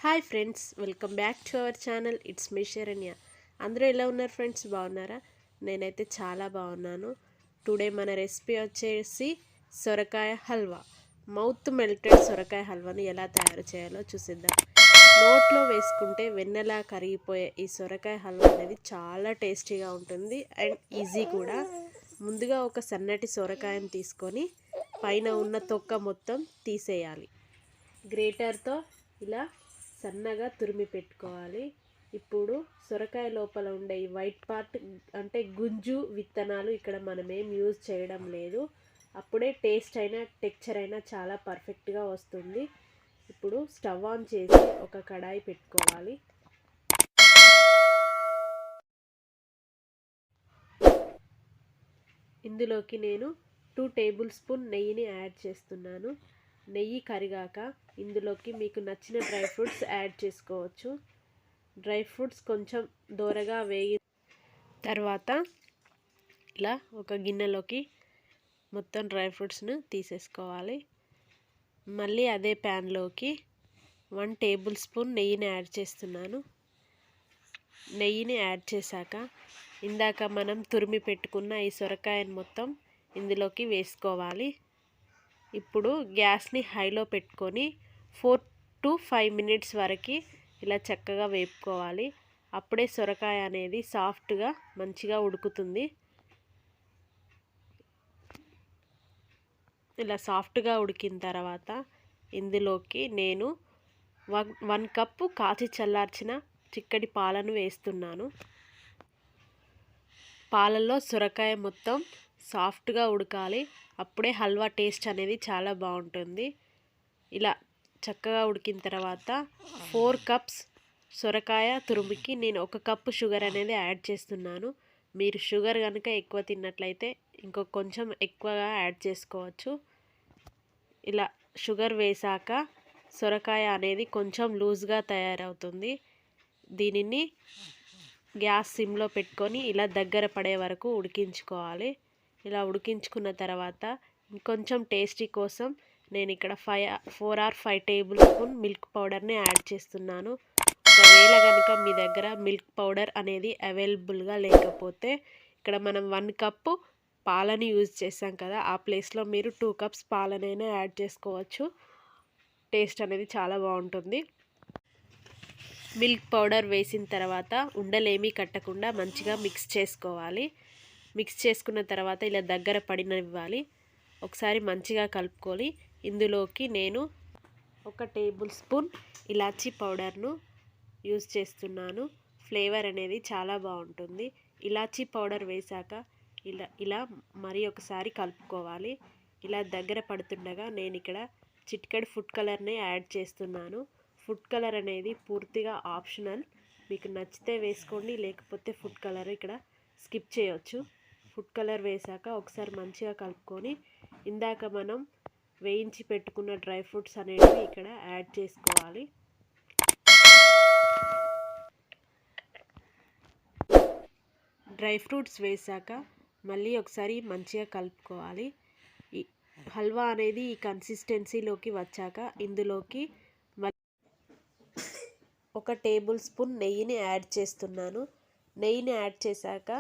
Hi friends, welcome back to our channel. It's me Saranya. అందరూ ఎలా ఉన్నారు ఫ్రెండ్స్? బాగున్నారా? నేనైతే చాలా బాగున్నాను. టుడే మన రెసిపీ వచ్చేసి సొరకాయ హల్వా. మౌత్ మెల్టెడ్ సొరకాయ హల్వాని ఎలా తయారు చేయాలో చూసిద్దాం. నోట్లో వేసుకుంటే వెన్నెలా కరిగిపోయే ఈ సొరకాయ హల్వా అనేది చాలా టేస్టీగా ఉంటుంది అండ్ ఈజీ కూడా. ముందుగా ఒక సన్నటి సొరకాయను తీసుకొని పైన ఉన్న తొక్క మొత్తం తీసేయాలి. గ్రేటర్తో ఇలా సన్నగా తురిమి పెట్టుకోవాలి. ఇప్పుడు సొరకాయ లోపల ఉండే ఈ వైట్ పార్ట్ అంటే గుంజు విత్తనాలు ఇక్కడ మనం ఏం యూజ్ చేయడం లేదు. అప్పుడే టేస్ట్ అయినా టెక్చర్ అయినా చాలా పర్ఫెక్ట్గా వస్తుంది. ఇప్పుడు స్టవ్ ఆన్ చేసి ఒక కడాయి పెట్టుకోవాలి. ఇందులోకి నేను 2 టేబుల్ స్పూన్ నెయ్యిని యాడ్ చేస్తున్నాను. నెయ్యి కరిగాక ఇందులోకి మీకు నచ్చిన డ్రై ఫ్రూట్స్ యాడ్ చేసుకోవచ్చు. డ్రై ఫ్రూట్స్ కొంచెం దోరగా వేగి తర్వాత ఇలా ఒక గిన్నెలోకి మొత్తం డ్రై ఫ్రూట్స్ను తీసేసుకోవాలి. మళ్ళీ అదే ప్యాన్లోకి 1 టేబుల్ స్పూన్ నెయ్యిని యాడ్ చేస్తున్నాను. నెయ్యిని యాడ్ చేశాక ఇందాక మనం తురిమి పెట్టుకున్న ఈ సొరకాయను మొత్తం ఇందులోకి వేసుకోవాలి. ఇప్పుడు గ్యాస్ని హైలో పెట్టుకొని 4 to 5 మినిట్స్ వరకు ఇలా చక్కగా వేపుకోవాలి. అప్పుడే సొరకాయ అనేది సాఫ్ట్గా మంచిగా ఉడుకుతుంది. ఇలా సాఫ్ట్గా ఉడికిన తర్వాత ఇందులోకి నేను 1 కప్పు కాచి చల్లార్చిన చిక్కటి పాలను వేస్తున్నాను. పాలల్లో సొరకాయ మొత్తం సాఫ్ట్గా ఉడకాలి. అప్పుడే హల్వా టేస్ట్ అనేది చాలా బాగుంటుంది. ఇలా చక్కగా ఉడికిన తర్వాత 4 కప్స్ సొరకాయ తురుముకి నేను 1 కప్పు షుగర్ అనేది యాడ్ చేస్తున్నాను. మీరు షుగర్ కనుక ఎక్కువ తిన్నట్లయితే కొంచెం ఎక్కువగా యాడ్ చేసుకోవచ్చు. ఇలా షుగర్ వేసాక సొరకాయ అనేది కొంచెం లూజ్గా తయారవుతుంది. దీనిని గ్యాస్ సిమ్లో పెట్టుకొని ఇలా దగ్గర పడే వరకు ఉడికించుకోవాలి. ఇలా ఉడికించుకున్న తర్వాత ఇంకొంచెం టేస్టీ కోసం నేను ఇక్కడ 4 or 5 టేబుల్ స్పూన్ మిల్క్ పౌడర్ని యాడ్ చేస్తున్నాను. ఒకవేళ కనుక మీ దగ్గర మిల్క్ పౌడర్ అనేది అవైలబుల్గా లేకపోతే ఇక్కడ మనం 1 కప్పు పాలని యూజ్ చేసాం కదా, ఆ ప్లేస్లో మీరు 2 కప్స్ పాలనైనా యాడ్ చేసుకోవచ్చు. టేస్ట్ అనేది చాలా బాగుంటుంది. మిల్క్ పౌడర్ వేసిన తర్వాత ఉండలేమీ కట్టకుండా మంచిగా మిక్స్ చేసుకోవాలి. మిక్స్ చేసుకున్న తర్వాత ఇలా దగ్గర పడినివ్వాలి. ఒకసారి మంచిగా కలుపుకొని ఇందులోకి నేను 1 టేబుల్ స్పూన్ ఇలాచీ పౌడర్ను యూజ్ చేస్తున్నాను. ఫ్లేవర్ అనేది చాలా బాగుంటుంది. ఇలాచీ పౌడర్ వేశాక ఇలా మరి ఒకసారి కలుపుకోవాలి. ఇలా దగ్గర పడుతుండగా నేను ఇక్కడ చిటికెడు ఫుడ్ కలర్ని యాడ్ చేస్తున్నాను. ఫుడ్ కలర్ అనేది పూర్తిగా ఆప్షనల్. మీకు నచ్చితే వేసుకోండి, లేకపోతే ఫుడ్ కలర్ ఇక్కడ స్కిప్ చేయొచ్చు. ఫుడ్ కలర్ వేశాక ఒకసారి మంచిగా కలుపుకొని ఇందాక మనం వేయించి పెట్టుకున్న డ్రై ఫ్రూట్స్ అనేవి ఇక్కడ యాడ్ చేసుకోవాలి. డ్రై ఫ్రూట్స్ వేశాక మళ్ళీ ఒకసారి మంచిగా కలుపుకోవాలి. ఈ హల్వా అనేది ఈ కన్సిస్టెన్సీలోకి వచ్చాక ఇందులోకి 1 టేబుల్ స్పూన్ నెయ్యిని యాడ్ చేస్తున్నాను. నెయ్యిని యాడ్ చేశాక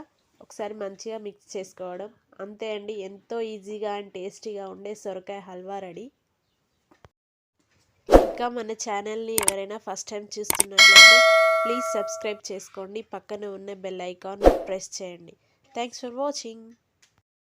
ఒకసారి మంచిగా మిక్స్ చేసుకోవడం అంతే అండి. ఎంతో ఈజీగా అండ్ టేస్టీగా ఉండే సొరకాయ హల్వా రెడీ. ఇంకా మన ఛానల్ని ఎవరైనా ఫస్ట్ టైం చూస్తున్నట్లయితే ప్లీజ్ సబ్స్క్రైబ్ చేసుకోండి. పక్కన ఉన్న బెల్ ఐకాన్ ప్రెస్ చేయండి. Thanks for watching.